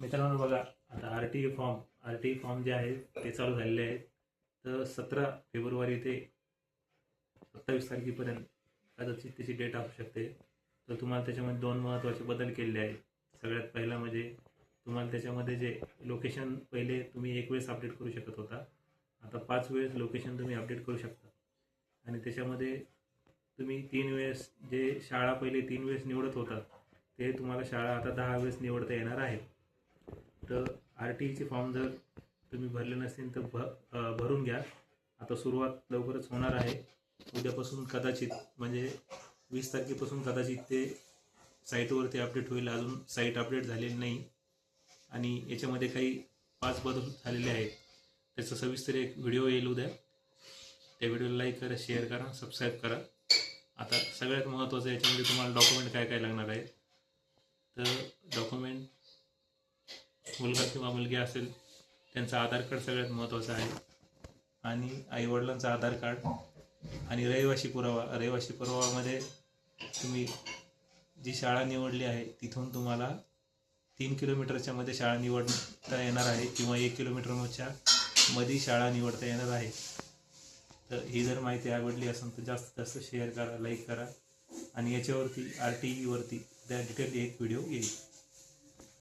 मित्रांनो बघा, आता आर टी फॉर्म जे आहे ते चालू झालेले आहेत. तर 17 फेब्रुवारी ते 27 तारखेपर्यंत कदाचित त्याची डेट असू शकते. तर तुम्हाला त्याच्यामध्ये 2 महत्त्वाचे बदल केलेले आहेत. सगळ्यात पहिला म्हणजे तुम्हाला त्याच्यामध्ये जे लोकेशन पहिले तुम्ही एक वेळेस अपडेट करू शकत होता, आता 5 वेळेस लोकेशन तुम्ही अपडेट करू शकता. आणि त्याच्यामध्ये तुम्ही 3 वेळेस जे शाळा पहिले 3 वेळेस निवडत होता, ते तुम्हाला शाळा आता 10 वेळेस निवडता येणार आहे. तर आर टी ईचे फॉर्म जर तुम्ही भरले नसतील तर भरून घ्या. आता सुरुवात लवकरच होणार आहे. उद्यापासून कदाचित म्हणजे 20 तारखेपासून कदाचित ते साईटवरती अपडेट होईल. अजून साईट अपडेट झालेली नाही आणि याच्यामध्ये काही 5 बदल झालेले आहेत. त्याचा सविस्तर एक व्हिडिओ येईल उद्या. त्या व्हिडिओला लाईक करा, शेअर करा, सबस्क्राईब करा. आता सगळ्यात महत्त्वाचं याच्यामध्ये तुम्हाला डॉक्युमेंट काय काय लागणार आहे. तर डॉक्युमेंट मुलगा किंवा मुलगी असेल त्यांचं आधार कार्ड सगळ्यात महत्त्वाचं आहे, आणि आईवडिलांचं आधार कार्ड आणि रहिवासी पुरावामध्ये तुम्ही जी शाळा निवडली आहे तिथून तुम्हाला 3 किलोमीटरच्या मध्ये शाळा निवडता येणार आहे किंवा 1 किलोमीटरच्या मध्ये शाळा निवडता येणार आहे. तर ही जर माहिती आवडली असेल तर जास्तीत जास्त शेअर करा, लाईक करा, आणि याच्यावरती आर टी ईवरती त्या डिटेल एक व्हिडिओ येईल.